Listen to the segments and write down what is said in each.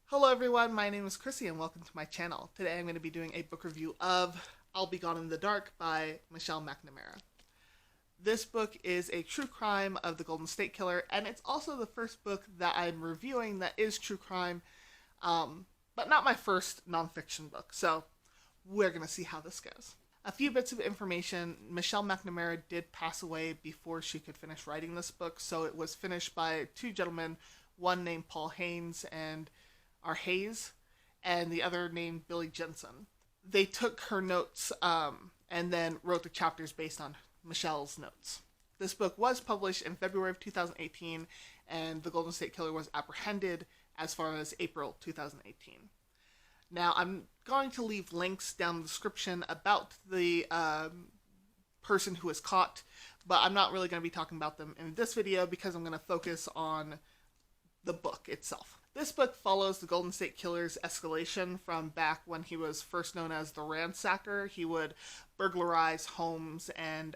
Hello everyone, my name is Chrissy and welcome to my channel. Today I'm going to be doing a book review of I'll Be Gone in the Dark by Michelle McNamara. This book is a true crime of the Golden State Killer, and it's also the first book that I'm reviewing that is true crime, but not my first nonfiction book, so we're going to see how this goes. A few bits of information: Michelle McNamara did pass away before she could finish writing this book, so it was finished by two gentlemen, one named Paul Haynes and Hayes, and the other named Billy Jensen. They took her notes and then wrote the chapters based on Michelle's notes. This book was published in February of 2018, and the Golden State Killer was apprehended as far as April 2018. Now, I'm going to leave links down the description about the person who was caught, but I'm not really going to be talking about them in this video because I'm going to focus on the book itself. This book follows the Golden State Killer's escalation from back when he was first known as the Ransacker. He would burglarize homes and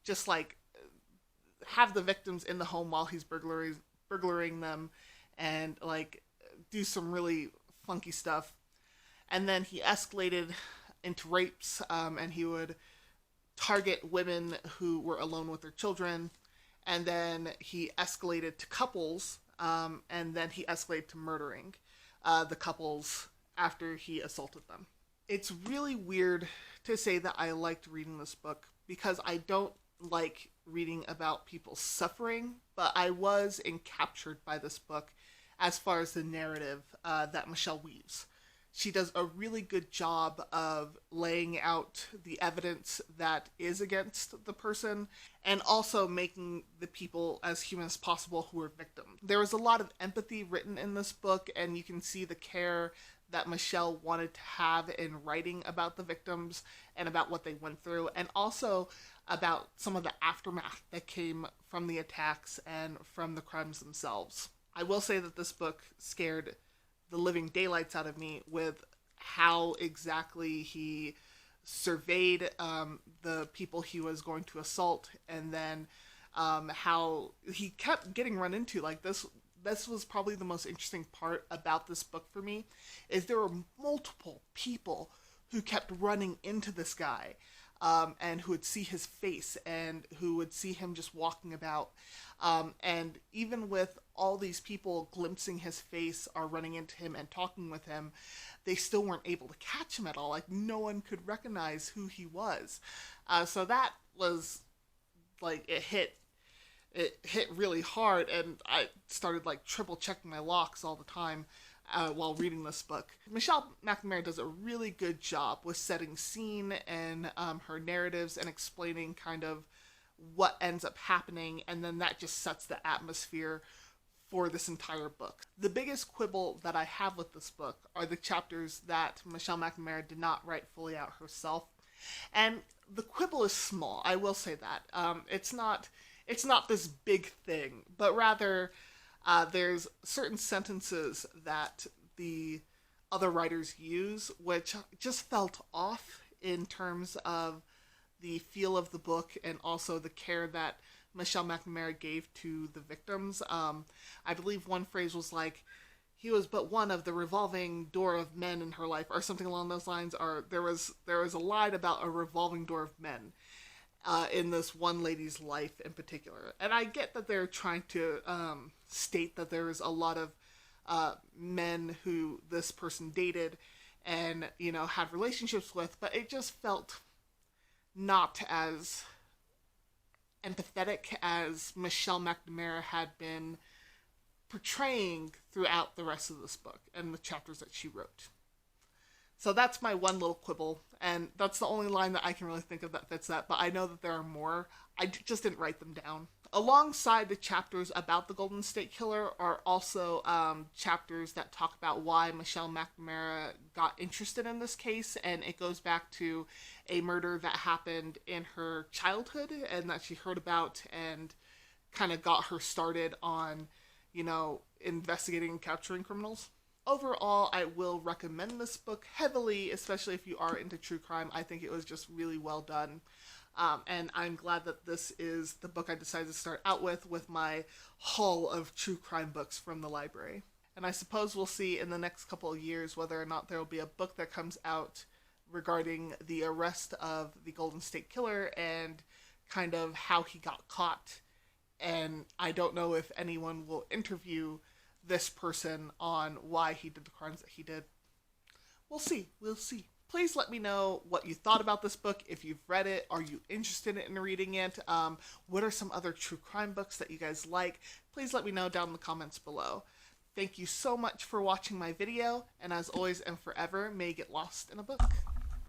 just like have the victims in the home while he's burglaring them, and like do some really funky stuff. And then he escalated into rapes, and he would target women who were alone with their children. And then he escalated to couples, and then he escalated to murdering the couples after he assaulted them. It's really weird to say that I liked reading this book because I don't like reading about people suffering, but I was encaptured by this book as far as the narrative that Michelle weaves. She does a really good job of laying out the evidence that is against the person and also making the people as human as possible who are victims. There was a lot of empathy written in this book, and you can see the care that Michelle wanted to have in writing about the victims and about what they went through, and also about some of the aftermath that came from the attacks and from the crimes themselves. I will say that this book scared the living daylights out of me with how exactly he surveyed the people he was going to assault, and then how he kept getting run into. Like this was probably the most interesting part about this book for me, is there were multiple people who kept running into this guy, and who would see his face and who would see him just walking about. And even with all these people glimpsing his face or running into him and talking with him, they still weren't able to catch him at all. Like, no one could recognize who he was. So that was, like, it hit really hard, and I started, like, triple checking my locks all the time while reading this book. Michelle McNamara does a really good job with setting scene and her narratives and explaining kind of what ends up happening, and then that just sets the atmosphere for this entire book. The biggest quibble that I have with this book are the chapters that Michelle McNamara did not write fully out herself. And the quibble is small, I will say that. It's not this big thing, but rather there's certain sentences that the other writers use which just felt off in terms of the feel of the book and also the care that Michelle McNamara gave to the victims. I believe one phrase was like, he was but one of the revolving door of men in her life, or something along those lines. Or there was a line about a revolving door of men in this one lady's life in particular. And I get that they're trying to state that there was a lot of men who this person dated and, you know, had relationships with, but it just felt not as empathetic as Michelle McNamara had been portraying throughout the rest of this book and the chapters that she wrote. So that's my one little quibble, and that's the only line that I can really think of that fits that, but I know that there are more. I just didn't write them down. Alongside the chapters about the Golden State Killer are also chapters that talk about why Michelle McNamara got interested in this case, and it goes back to a murder that happened in her childhood and that she heard about and kind of got her started on, you know, investigating and capturing criminals. Overall, I will recommend this book heavily, especially if you are into true crime. I think it was just really well done. And I'm glad that this is the book I decided to start out with my haul of true crime books from the library. And I suppose we'll see in the next couple of years whether or not there will be a book that comes out regarding the arrest of the Golden State Killer and kind of how he got caught. And I don't know if anyone will interview this person on why he did the crimes that he did. We'll see. We'll see. Please let me know what you thought about this book. If you've read it, are you interested in reading it? What are some other true crime books that you guys like? Please let me know down in the comments below. Thank you so much for watching my video, and as always and forever, may you get lost in a book.